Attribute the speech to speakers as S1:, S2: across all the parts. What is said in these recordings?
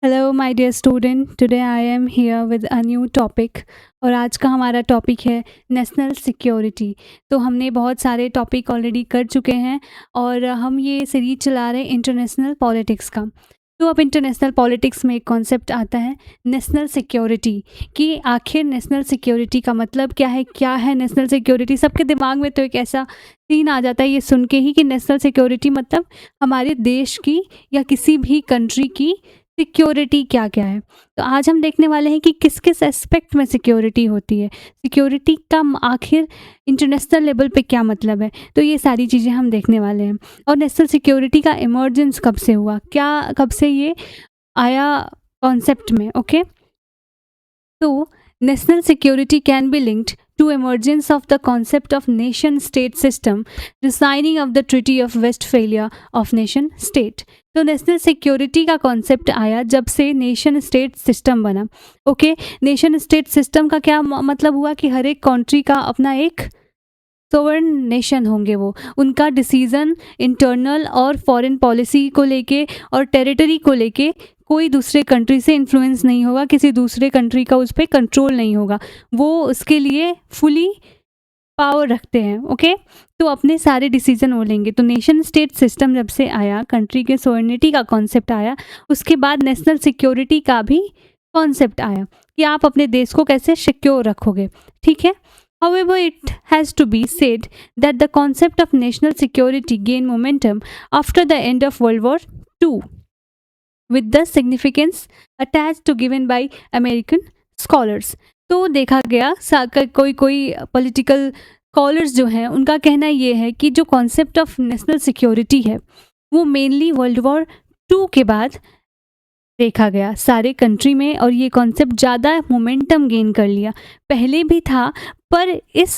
S1: Hello my dear student, today I am here with a new topic. और आज का हमारा टॉपिक है नेशनल सिक्योरिटी। तो हमने बहुत सारे टॉपिक ऑलरेडी कर चुके हैं और हम ये सीरीज चला रहे हैं इंटरनेशनल पॉलिटिक्स का। तो अब इंटरनेशनल पॉलिटिक्स में एक कॉन्सेप्ट आता है नेशनल सिक्योरिटी, कि आखिर नेशनल सिक्योरिटी का मतलब क्या है नेशनल सिक्योरिटी। सबके दिमाग में तो एक ऐसा सीन आ जाता है ये सुन के ही कि नेशनल सिक्योरिटी मतलब हमारे देश की या किसी भी कंट्री की सिक्योरिटी क्या क्या है। तो आज हम देखने वाले हैं कि किस किस एस्पेक्ट में सिक्योरिटी होती है, सिक्योरिटी का आखिर इंटरनेशनल लेवल पे क्या मतलब है। तो ये सारी चीज़ें हम देखने वाले हैं। और नेशनल सिक्योरिटी का इमर्जेंस कब से हुआ, क्या कब से ये आया कॉन्सेप्ट में। ओके, तो national security can be linked to emergence of the concept of nation state system, the signing of the treaty of Westphalia of nation state। तो नेशनल सिक्योरिटी का कॉन्सेप्ट आया जब से नेशन स्टेट सिस्टम बना। Okay, nation state system का क्या मतलब हुआ कि हर एक कंट्री का अपना एक सोवरेन नेशन होंगे, वो उनका डिसीजन इंटरनल और फॉरेन पॉलिसी को लेके और टेरिटरी को लेके कोई दूसरे कंट्री से इन्फ्लुएंस नहीं होगा, किसी दूसरे कंट्री का उस पर कंट्रोल नहीं होगा, वो उसके लिए फुली पावर रखते हैं। ओके, तो अपने सारे डिसीजन वो लेंगे। तो नेशन स्टेट सिस्टम जब से आया, कंट्री के सोवरेनिटी का कॉन्सेप्ट आया, उसके बाद नेशनल सिक्योरिटी का भी कॉन्सेप्ट आया कि आप अपने देश को कैसे सिक्योर रखोगे। ठीक है, however it has to be said that the concept of national security gained momentum after the end of World War II with the significance attached to given by American scholars। तो देखा गया कोई political scholars जो हैं उनका कहना ये है कि जो कॉन्सेप्ट ऑफ नेशनल सिक्योरिटी है वो मेनली वर्ल्ड वॉर 2 के बाद देखा गया सारे कंट्री में, और ये कॉन्सेप्ट ज़्यादा मोमेंटम गेन कर लिया। पहले भी था पर इस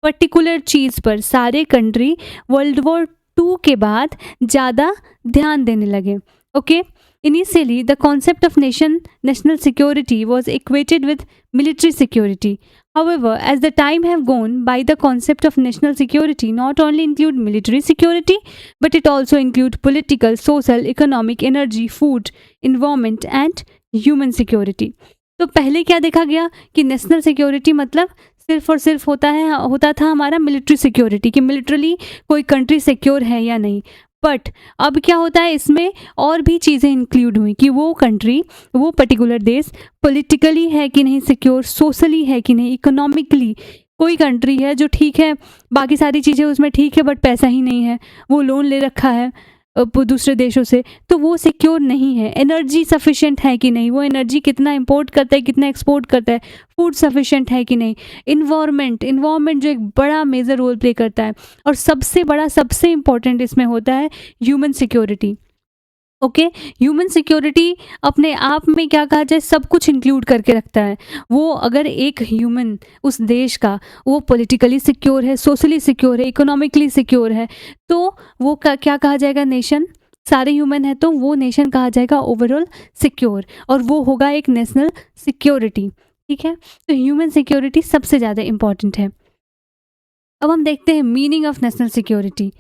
S1: पर्टिकुलर चीज़ पर सारे कंट्री वर्ल्ड वॉर 2 के बाद ज़्यादा ध्यान देने लगे। Okay, initially the concept of national security was equated with military security. However, as the time have gone by, the concept of national security not only include military security but it also include political, social, economic, energy, food, environment and human security। तो पहले क्या देखा गया कि national security मतलब सिर्फ और सिर्फ होता था हमारा मिलिट्री सिक्योरिटी, कि मिलिट्रली कोई कंट्री सिक्योर है या नहीं। बट अब क्या होता है, इसमें और भी चीज़ें इंक्लूड हुई कि वो कंट्री, वो पर्टिकुलर देश पॉलिटिकली है कि नहीं सिक्योर, सोशली है कि नहीं, इकोनॉमिकली कोई कंट्री है जो ठीक है, बाकी सारी चीज़ें उसमें ठीक है बट पैसा ही नहीं है, वो लोन ले रखा है दूसरे देशों से, तो वो सिक्योर नहीं है। एनर्जी सफिशिएंट है कि नहीं, वो एनर्जी कितना इंपोर्ट करता है, कितना एक्सपोर्ट करता है, फूड सफिशिएंट है कि नहीं, इन्वायरमेंट जो एक बड़ा मेजर रोल प्ले करता है, और सबसे इम्पोर्टेंट इसमें होता है human security. Okay, human security अपने आप में क्या कहा जाए, सब कुछ इंक्लूड करके रखता है। वो अगर एक ह्यूमन उस देश का वो पॉलिटिकली सिक्योर है, सोशली सिक्योर है, इकोनॉमिकली सिक्योर है, तो वो क्या कहा जाएगा, नेशन। सारे ह्यूमन है तो वो नेशन कहा जाएगा ओवरऑल सिक्योर, और वो होगा एक नेशनल सिक्योरिटी। ठीक है, तो ह्यूमन सिक्योरिटी सबसे ज़्यादा इंपॉर्टेंट है। अब हम देखते हैं meaning of national security.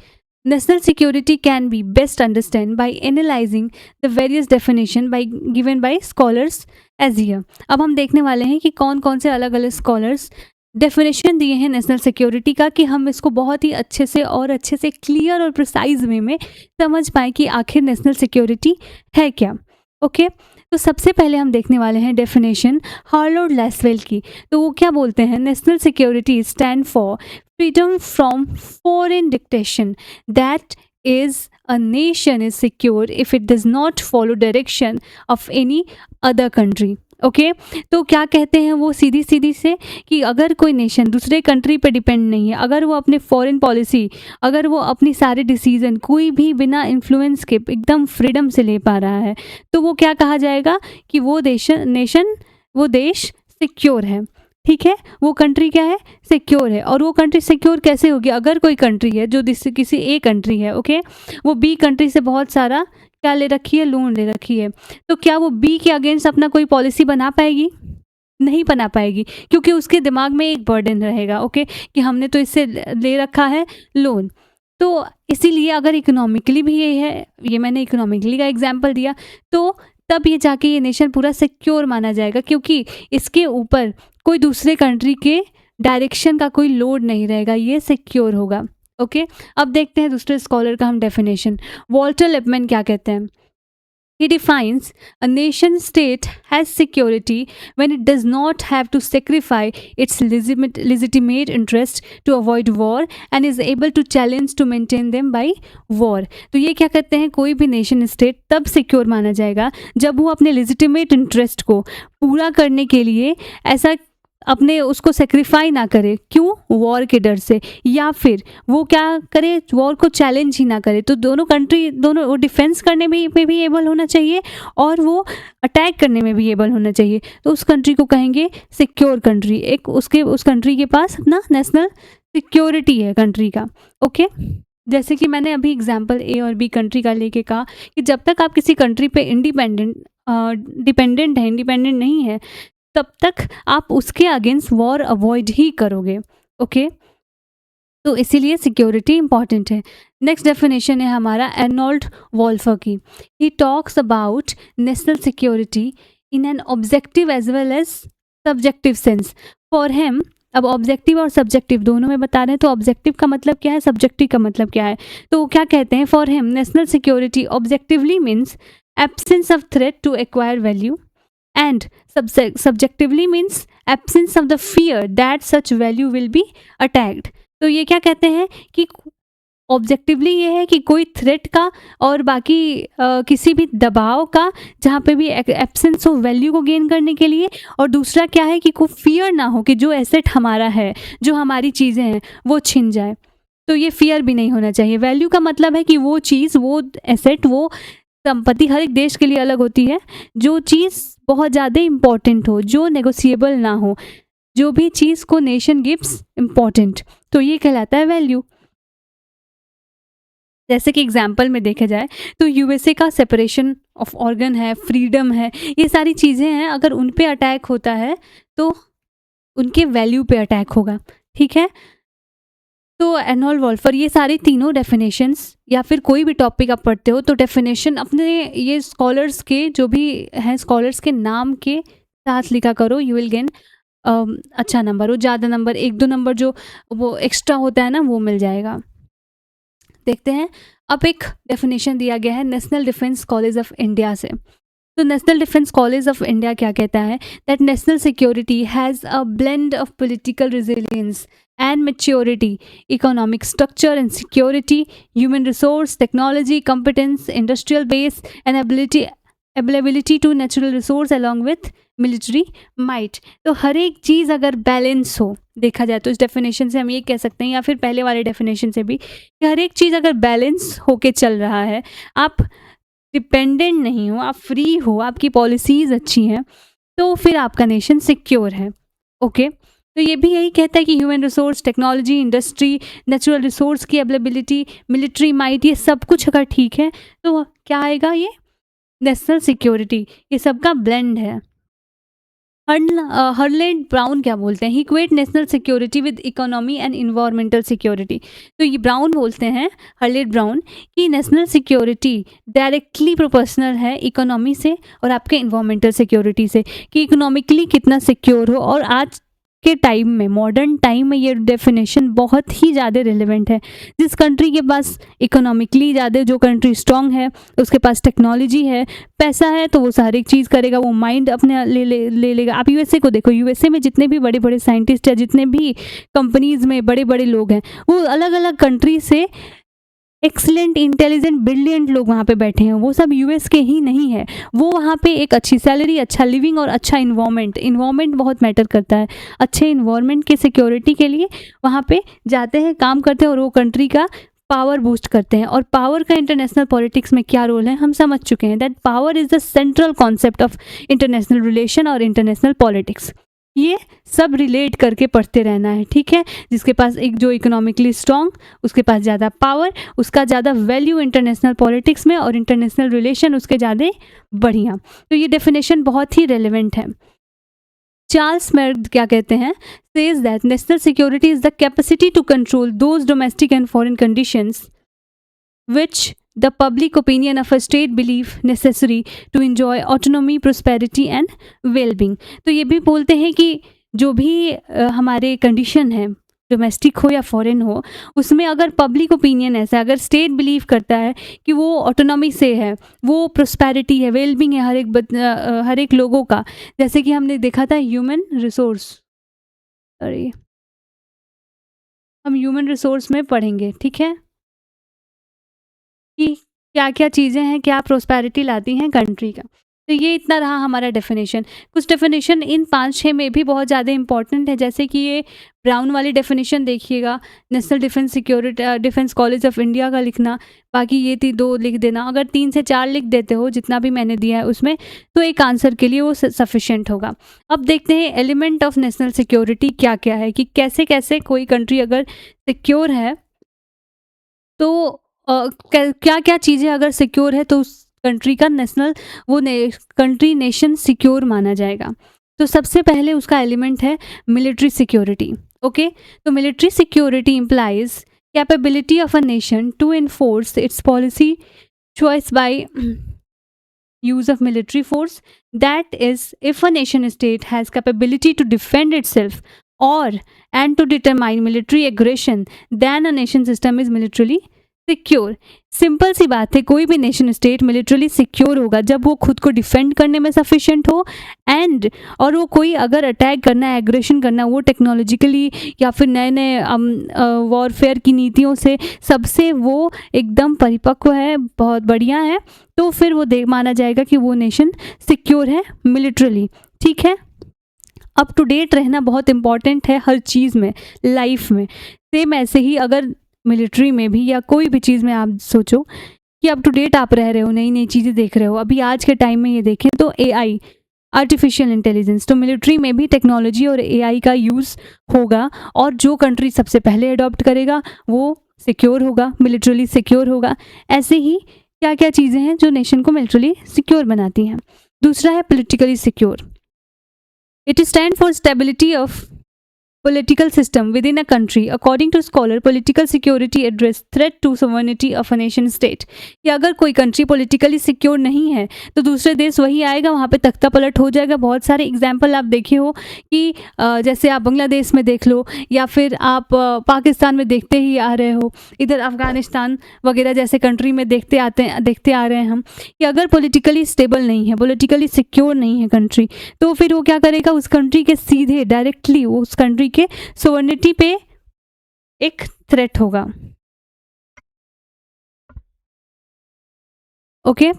S1: National security can be best understood by analyzing the various definition given by scholars as here। अब हम देखने वाले हैं कि कौन कौन से अलग अलग स्कॉलर्स डेफिनेशन दिए हैं नेशनल सिक्योरिटी का, कि हम इसको बहुत ही अच्छे से क्लियर और प्रिसाइज वे में समझ पाएँ कि आखिर नेशनल सिक्योरिटी है क्या। ओके, तो सबसे पहले हम देखने वाले हैं डेफिनेशन हार्लोड लैसवेल की। तो वो क्या बोलते हैं, national security stand for freedom from foreign dictation, that is a nation is secure if it does not follow direction of any other country। Okay, तो क्या कहते हैं वो सीधी से कि अगर कोई नेशन दूसरे कंट्री पे डिपेंड नहीं है, अगर वो अपने फॉरेन पॉलिसी, अगर वो अपनी सारे डिसीजन कोई भी बिना इन्फ्लुएंस के एकदम फ्रीडम से ले पा रहा है, तो वो क्या कहा जाएगा कि वो देश सिक्योर है। ठीक है, वो कंट्री क्या है, सिक्योर है। और वो कंट्री सिक्योर कैसे होगी, अगर कोई कंट्री है जो किसी ए कंट्री है, ओके, वो बी कंट्री से बहुत सारा क्या ले रखी है, लोन ले रखी है, तो क्या वो बी के अगेंस्ट अपना कोई पॉलिसी बना पाएगी, नहीं बना पाएगी, क्योंकि उसके दिमाग में एक बर्डन रहेगा। ओके, कि हमने तो इससे ले रखा है लोन। तो इसीलिए अगर इकोनॉमिकली भी ये है, ये मैंने इकोनॉमिकली का एग्जाम्पल दिया, तो तब ये जाके ये नेशन पूरा सिक्योर माना जाएगा, क्योंकि इसके ऊपर कोई दूसरे कंट्री के डायरेक्शन का कोई लोड नहीं रहेगा, ये सिक्योर होगा। ओके, अब देखते हैं दूसरे स्कॉलर का हम डेफिनेशन। वॉल्टर लिपमैन क्या कहते हैं? He defines a nation state has security when it does not have to sacrifice its legitimate interest to avoid war and is able to challenge to maintain them by war। तो ये क्या कहते हैं, कोई भी नेशन स्टेट तब secure माना जाएगा जब वो अपने लेजिटिमेट इंटरेस्ट को पूरा करने के लिए ऐसा अपने उसको सेक्रीफाई ना करे। क्यों? वॉर के डर से, या फिर वो क्या करे, वॉर को चैलेंज ही ना करे। तो दोनों कंट्री, दोनों वो डिफेंस करने में भी एबल होना चाहिए और वो अटैक करने में भी एबल होना चाहिए। तो उस कंट्री को कहेंगे सिक्योर कंट्री। एक उस कंट्री के पास अपना नेशनल सिक्योरिटी है कंट्री का। ओके, जैसे कि मैंने अभी एग्जांपल ए और बी कंट्री का लेके कहा कि जब तक आप किसी कंट्री पे डिपेंडेंट नहीं है, तब तक आप उसके अगेंस्ट वॉर अवॉइड ही करोगे। ओके, तो इसीलिए सिक्योरिटी इंपॉर्टेंट है। नेक्स्ट डेफिनेशन है हमारा अर्नोल्ड वॉल्फर की। He talks about national security in an objective as well as subjective sense. For him, अब ऑब्जेक्टिव और सब्जेक्टिव दोनों में बता रहे हैं, तो ऑब्जेक्टिव का मतलब क्या है, सब्जेक्टिव का मतलब क्या है। तो क्या कहते हैं, for him national security objectively means absence of threat to acquire value and subjectively means absence of the fear that such value will be attacked। तो ये क्या कहते हैं कि ऑब्जेक्टिवली ये है कि कोई थ्रेट का और बाकी किसी भी दबाव का जहाँ पे भी एब्सेंस ऑफ वैल्यू को गेन करने के लिए, और दूसरा क्या है कि कोई फियर ना हो कि जो एसेट हमारा है, जो हमारी चीज़ें हैं वो छिन जाए। तो ये फियर भी नहीं होना चाहिए। वैल्यू का मतलब है कि वो चीज़, वो एसेट, वो संपत्ति हर एक देश के लिए अलग होती है, जो चीज़ बहुत ज़्यादा इम्पॉर्टेंट हो, जो नेगोशिएबल ना हो, जो भी चीज़ को नेशन गिव्स इम्पॉर्टेंट, तो ये कहलाता है वैल्यू। जैसे कि एग्जाम्पल में देखा जाए तो यूएसए का सेपरेशन ऑफ ऑर्गन है, फ्रीडम है, ये सारी चीज़ें हैं। अगर उन पे अटैक होता है तो उनके वैल्यू पे अटैक होगा। ठीक है, तो अर्नोल्ड वॉल्फर, ये सारी तीनों डेफिनेशंस या फिर कोई भी टॉपिक आप पढ़ते हो तो डेफिनेशन अपने ये स्कॉलर्स के, जो भी हैं स्कॉलर्स के नाम के साथ लिखा करो। यू विल गेन अच्छा नंबर, वो ज़्यादा नंबर, 1-2 नंबर जो वो एक्स्ट्रा होता है ना, वो मिल जाएगा। देखते हैं, अब एक डेफिनेशन दिया गया है national defence college of India से। तो national defence college of India क्या कहता है, that national security has a blend of political resilience and maturity, economic structure and security, human resource, technology, competence, industrial base, and availability to natural resource along with military might। तो हर एक चीज़ अगर balance हो, देखा जाए तो इस definition से हम ये कह सकते हैं, या फिर पहले वाले डेफिनेशन से भी, कि हर एक चीज़ अगर बैलेंस होके चल रहा है, आप डिपेंडेंट नहीं हो, आप फ्री हो, आपकी पॉलिसीज़ अच्छी हैं, तो फिर आपका नेशन सिक्योर है। ओके, तो ये भी यही कहता है कि human resource, technology, industry, natural resource की अवेलेबिलिटी, मिलिट्री माइट, ये सब कुछ अगर ठीक है तो क्या आएगा, ये नेशनल सिक्योरिटी, ये सब का ब्लेंड है। हर्लेड ब्राउन क्या बोलते हैं, he equate national security with economy and environmental security. तो ये ब्राउन बोलते हैं, हर्लेड ब्राउन, कि नेशनल सिक्योरिटी डायरेक्टली प्रोपोर्शनल है इकोनॉमी से और आपके इन्वायरमेंटल सिक्योरिटी से, कि इकोनॉमिकली कितना सिक्योर हो। और आज के टाइम में, मॉडर्न टाइम में, ये डेफिनेशन बहुत ही ज़्यादा रिलेवेंट है। जिस कंट्री के पास इकोनॉमिकली ज़्यादा, जो कंट्री स्ट्रॉन्ग है, उसके पास टेक्नोलॉजी है, पैसा है, तो वो सारी चीज़ करेगा, वो माइंड अपने ले लेगा। आप यूएसए को देखो, यूएसए में जितने भी बड़े बड़े साइंटिस्ट हैं, जितने भी कंपनीज़ में बड़े बड़े लोग हैं, वो अलग अलग कंट्री से एक्सीलेंट, इंटेलिजेंट, ब्रिलियंट लोग वहाँ पे बैठे हैं, वो सब यूएस के ही नहीं है। वो वहाँ पे एक अच्छी सैलरी, अच्छा लिविंग और अच्छा इन्वायरमेंट बहुत मैटर करता है। अच्छे इन्वायरमेंट के सिक्योरिटी के लिए वहाँ पे जाते हैं, काम करते हैं, और वो कंट्री का पावर बूस्ट करते हैं। और पावर का इंटरनेशनल पॉलिटिक्स में क्या रोल है हम समझ चुके हैं, that power is the central concept of international relation और इंटरनेशनल पॉलिटिक्स। ये सब रिलेट करके पढ़ते रहना है। ठीक है, जिसके पास एक जो इकोनॉमिकली स्ट्रॉन्ग, उसके पास ज़्यादा पावर, उसका ज़्यादा वैल्यू इंटरनेशनल पॉलिटिक्स में, और इंटरनेशनल रिलेशन उसके ज़्यादा बढ़िया। तो ये डेफिनेशन बहुत ही रेलिवेंट है। चार्ल्स मेर्ड क्या कहते हैं, says that national security is the capacity to control those domestic and foreign conditions which the public opinion of a state belief necessary to enjoy autonomy, prosperity and wellbeing. तो ये भी बोलते हैं कि जो भी हमारे कंडीशन है, डोमेस्टिक हो या फॉरेन हो, उसमें अगर पब्लिक ओपिनियन ऐसा है, अगर स्टेट बिलीव करता है कि वो ऑटोनॉमी से है, वो प्रोस्पेरिटी है, वेलबींग है हर एक लोगों का। जैसे कि हमने देखा था ह्यूमन रिसोर्स, सॉरी, हम ह्यूमन रिसोर्स में पढ़ेंगे, ठीक है, कि क्या-क्या चीज़ें हैं, क्या प्रोस्पेरिटी लाती हैं कंट्री का। तो ये इतना रहा हमारा डेफिनेशन। कुछ डेफिनेशन इन 5-6 में भी बहुत ज़्यादा इम्पोर्टेंट है, जैसे कि ये ब्राउन वाली डेफिनेशन देखिएगा, national defence college of India का लिखना, बाकी ये 2 लिख देना। अगर 3 से 4 लिख देते हो, जितना भी मैंने दिया है उसमें, तो एक आंसर के लिए वो सफिशिएंट होगा। अब देखते हैं एलिमेंट ऑफ नेशनल सिक्योरिटी क्या-क्या है, कि कैसे-कैसे कोई कंट्री अगर सिक्योर है तो क्या-क्या चीज़ें अगर सिक्योर है तो उस कंट्री का कंट्री नेशन सिक्योर माना जाएगा। तो सबसे पहले उसका एलिमेंट है मिलिट्री सिक्योरिटी। ओके, तो military security implies capability of a nation to enforce its policy choice by use of military force, that is if a nation state has capability to defend itself or and to determine military aggression, then a nation system is militarily secure. Simple सी बात है, कोई भी nation state मिलिट्रली secure होगा जब वो खुद को डिफेंड करने में सफिशिएंट हो एंड और वो कोई अगर अटैक करना है, एग्रेशन करना, वो टेक्नोलॉजिकली या फिर नए नए वॉरफेयर की नीतियों से सबसे वो एकदम परिपक्व है, बहुत बढ़िया है, तो फिर वो माना जाएगा कि वो नेशन सिक्योर है मिलिट्रली। ठीक है, अप टू डेट रहना बहुत इंपॉर्टेंट है हर चीज़ में, लाइफ में। सेम ऐसे ही अगर मिलिट्री में भी या कोई भी चीज़ में आप सोचो कि अप टू डेट आप रह रहे हो, नई नई चीज़ें देख रहे हो। अभी आज के टाइम में ये देखें तो एआई, आर्टिफिशियल इंटेलिजेंस, तो मिलिट्री में भी टेक्नोलॉजी और एआई का यूज़ होगा, और जो कंट्री सबसे पहले अडॉप्ट करेगा वो सिक्योर होगा, मिलिट्रली सिक्योर होगा। ऐसे ही क्या क्या चीज़ें हैं जो नेशन को मिलिट्रली सिक्योर बनाती हैं। दूसरा है politically secure. It stand for stability of political system within a country. According to scholar, political security address threat to sovereignty of a nation state. कि अगर कोई कंट्री पॉलिटिकली सिक्योर नहीं है तो दूसरे देश वही आएगा, वहाँ पे तख्ता पलट हो जाएगा। बहुत सारे एग्जाम्पल आप देखे हो कि जैसे आप बांग्लादेश में देख लो या फिर आप पाकिस्तान में देखते ही आ रहे हो, इधर अफगानिस्तान वगैरह जैसे कंट्री में देखते आ रहे हैं हम, कि अगर पॉलिटिकली स्टेबल नहीं है, पॉलिटिकली सिक्योर नहीं है कंट्री, तो फिर वो क्या करेगा, उस कंट्री के सीधे डायरेक्टली उस कंट्री के सोवर्निटी पे एक थ्रेट होगा। ओके,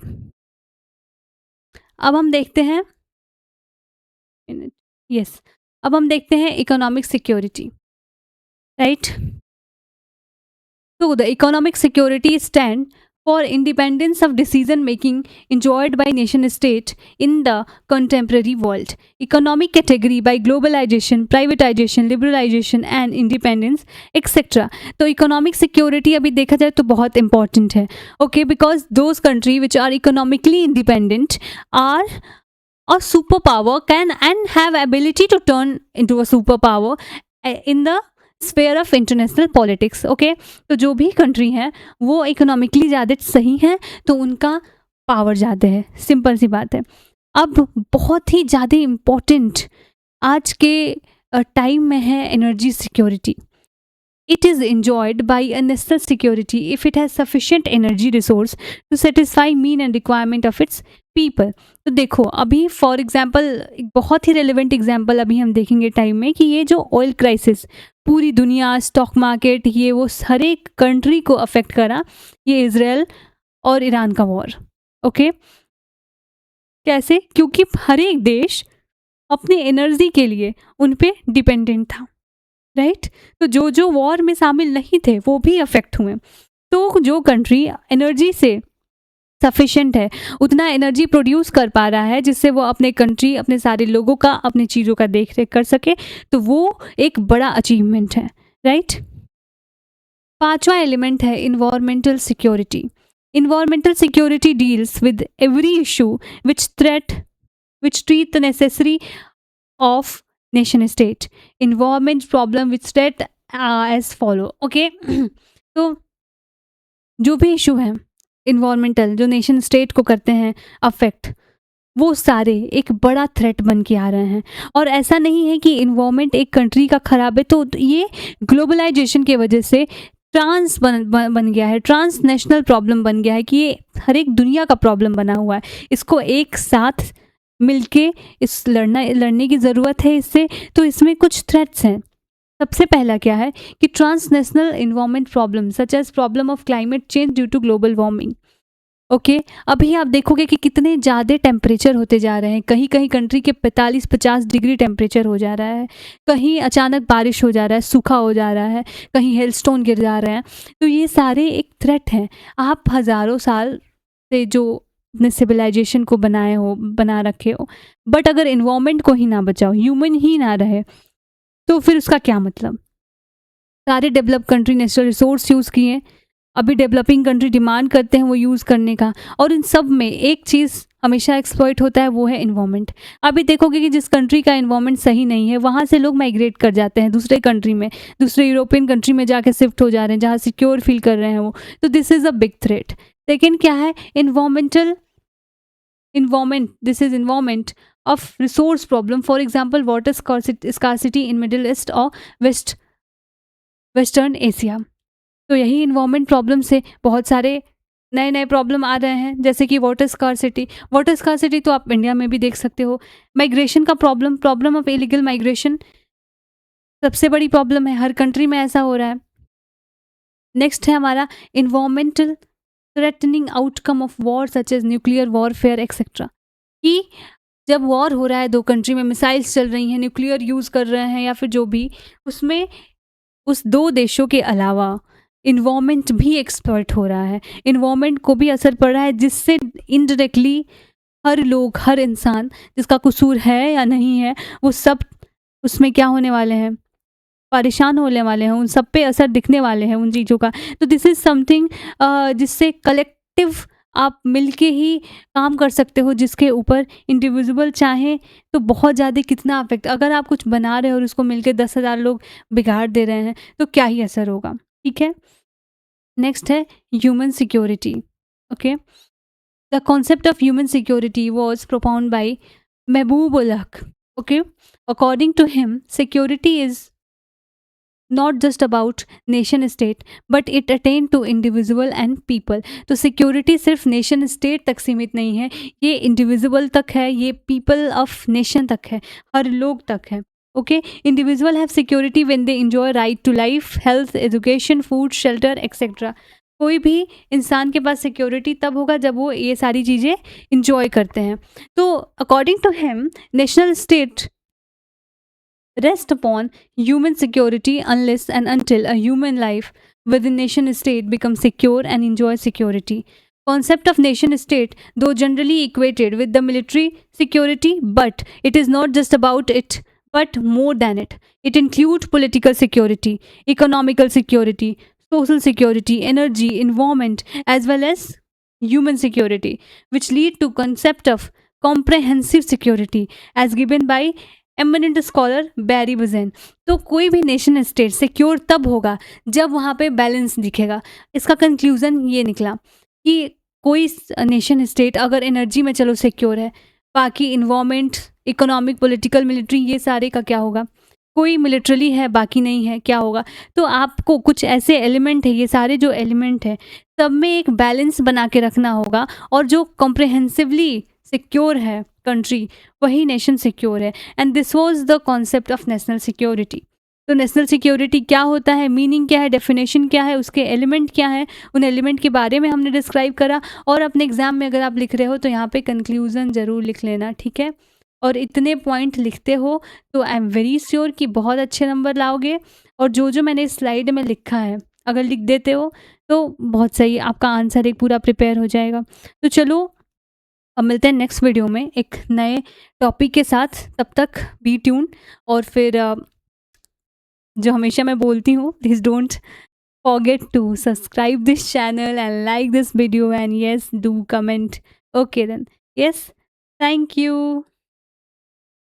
S1: अब हम देखते हैं अब हम देखते हैं इकोनॉमिक सिक्योरिटी, राइट। तो the economic security stand for independence of decision making enjoyed by nation state in the contemporary world. Economic category by globalization, privatization, liberalization and independence etc. तो economic security अभी देखा जाए तो बहुत important है, okay, because those country which are economically independent are a superpower can and have ability to turn into a superpower in the sphere of international politics. Okay, तो जो भी कंट्री हैं वो इकोनॉमिकली ज़्यादा सही हैं तो उनका पावर ज़्यादा है, सिंपल सी बात है। अब बहुत ही ज़्यादा इम्पोर्टेंट आज के टाइम में है energy security. It is enjoyed by a national security if it has sufficient energy resource to satisfy mean and requirement of its people. तो देखो अभी फॉर एग्जांपल एक बहुत ही रेलिवेंट एग्जांपल अभी हम देखेंगे टाइम में कि ये जो ऑयल क्राइसिस पूरी दुनिया, स्टॉक मार्केट, ये वो हर एक कंट्री को अफेक्ट करा, ये इजराइल और ईरान का वॉर। ओके, कैसे? क्योंकि हर एक देश अपनी एनर्जी के लिए उन पे डिपेंडेंट था, राइट। तो जो जो वॉर में शामिल नहीं थे वो भी अफेक्ट हुए। तो जो कंट्री एनर्जी से सफिशेंट है, उतना एनर्जी प्रोड्यूस कर पा रहा है जिससे वो अपने कंट्री, अपने सारे लोगों का, अपनी चीज़ों का देख रेख कर सके, तो वो एक बड़ा अचीवमेंट है, राइट। पांचवा एलिमेंट है environmental security. Environmental security deals with every issue which treat the necessary of nation state environment problem which state as follow. Okay, तो जो भी इशू है इन्वायरमेंटल जो नेशन स्टेट को करते हैं अफेक्ट, वो सारे एक बड़ा थ्रेट बन के आ रहे हैं। और ऐसा नहीं है कि इन्वायरमेंट एक कंट्री का ख़राब है, तो ये ग्लोबलाइजेशन की वजह से बन गया है, ट्रांसनेशनल प्रॉब्लम बन गया है कि ये हर एक दुनिया का प्रॉब्लम बना हुआ है। इसको एक साथ मिलके लड़ने की ज़रूरत है इससे। तो इसमें कुछ थ्रेट्स हैं। सबसे पहला क्या है कि transnational environment problem such as problem of climate change due to global warming. Okay, अभी आप देखोगे कि कितने ज़्यादा टेम्परेचर होते जा रहे हैं। कहीं कहीं कंट्री के 45-50 डिग्री टेम्परेचर हो जा रहा है, कहीं अचानक बारिश हो जा रहा है, सूखा हो जा रहा है, कहीं हेलस्टोन गिर जा रहे हैं। तो ये सारे एक थ्रेट हैं। आप हज़ारों साल से जो अपने सिविलाइजेशन को बना रखे हो, बट अगर इन्वायरमेंट को ही ना बचाओ, ह्यूमन ही ना रहे, तो फिर उसका क्या मतलब। सारे develop country natural resource use किए, अभी डेवलपिंग कंट्री डिमांड करते हैं वो यूज़ करने का, और इन सब में एक चीज़ हमेशा एक्सप्लॉइट होता है, वो है इन्वायरमेंट। अभी देखोगे कि जिस कंट्री का इन्वायरमेंट सही नहीं है, वहाँ से लोग माइग्रेट कर जाते हैं दूसरे कंट्री में, दूसरे यूरोपियन कंट्री में जाके शिफ्ट हो जा रहे हैं, जहाँ सिक्योर फील कर रहे हैं वो। तो this is a big threat. Second क्या है, environment, this is environment of resource problem, for example water scarcity in middle east और वेस्टर्न एशिया। तो यही इन्वायरमेंट प्रॉब्लम से बहुत सारे नए नए प्रॉब्लम आ रहे हैं, जैसे कि वाटर स्कार्सिटी तो आप इंडिया में भी देख सकते हो। माइग्रेशन का प्रॉब्लम ऑफ इलीगल माइग्रेशन सबसे बड़ी प्रॉब्लम है, हर कंट्री में ऐसा हो रहा है। नेक्स्ट है हमारा environmental threatening outcome of war such as nuclear warfare etcetera, कि जब वॉर हो रहा है, दो कंट्री में मिसाइल्स चल रही हैं, न्यूक्लियर यूज़ कर रहे हैं या फिर जो भी, उसमें उस दो देशों के अलावा इन्वायरमेंट भी एक्सप्लॉइट हो रहा है, इन्वायरमेंट को भी असर पड़ रहा है, जिससे इनडायरेक्टली हर लोग, हर इंसान जिसका कसूर है या नहीं है, वो सब उसमें क्या होने वाले हैं, परेशान होने वाले हैं, उन सब पे असर दिखने वाले हैं उन चीज़ों का। तो दिस इज़ समथिंग जिससे कलेक्टिव आप मिलके ही काम कर सकते हो, जिसके ऊपर इंडिविजुअल चाहे तो बहुत ज़्यादा कितना अफेक्ट, अगर आप कुछ बना रहे हो और उसको मिलके 10,000 लोग बिगाड़ दे रहे हैं, तो क्या ही असर होगा। ठीक है, नेक्स्ट है human security. Okay, the concept of human security was propound by Mahbub ul Haq. Okay, according to him security is not just about nation state but it attain to individual and people. तो सिक्योरिटी सिर्फ नेशन स्टेट तक सीमित नहीं है, ये individual तक है, ये पीपल ऑफ नेशन तक है, हर लोग तक है। Okay, individual have security when they enjoy right to life, health, education, food, shelter etcetera. कोई भी इंसान के पास सिक्योरिटी तब होगा जब वो ये सारी चीज़ें इंजॉय करते हैं। तो according to him national state rest upon human security unless and until a human life within nation state becomes secure and enjoys security. Concept of nation state, though generally equated with the military security, but it is not just about it but more than it. It includes political security, economical security, social security, energy, environment, as well as human security, which lead to concept of comprehensive security as given by eminent scholar Barry Buzan. तो कोई भी nation state secure तब होगा जब वहाँ पे balance दिखेगा। इसका कंक्लूज़न ये निकला कि कोई नेशन स्टेट अगर एनर्जी में चलो सिक्योर है, बाकी इन्वायरमेंट, इकोनॉमिक, पॉलिटिकल, मिलिट्री, ये सारे का क्या होगा, कोई मिलिट्रली है बाकी नहीं है, क्या होगा। तो आपको कुछ ऐसे एलिमेंट है, ये सारे जो एलिमेंट है सब में एक बैलेंस बना के रखना होगा, और जो कॉम्प्रहेंसिवली सिक्योर है कंट्री, वही नेशन सिक्योर है। And this was the concept of national security. तो नेशनल सिक्योरिटी क्या होता है, मीनिंग क्या है, डेफिनेशन क्या है, उसके एलिमेंट क्या है, उन एलिमेंट के बारे में हमने डिस्क्राइब करा। और अपने एग्जाम में अगर आप लिख रहे हो तो यहाँ पे कंक्लूजन ज़रूर लिख लेना, ठीक है। और इतने पॉइंट लिखते हो तो आई एम वेरी श्योर कि बहुत अच्छे नंबर लाओगे। और जो जो मैंने स्लाइड में लिखा है अगर लिख देते हो तो बहुत सही, आपका आंसर एक पूरा प्रिपेयर हो जाएगा। तो चलो अब मिलते हैं नेक्स्ट वीडियो में एक नए टॉपिक के साथ। तब तक बी ट्यून। और फिर जो हमेशा मैं बोलती हूँ, please don't forget to subscribe this channel and like this video, and yes, do comment. Okay then, yes, thank you.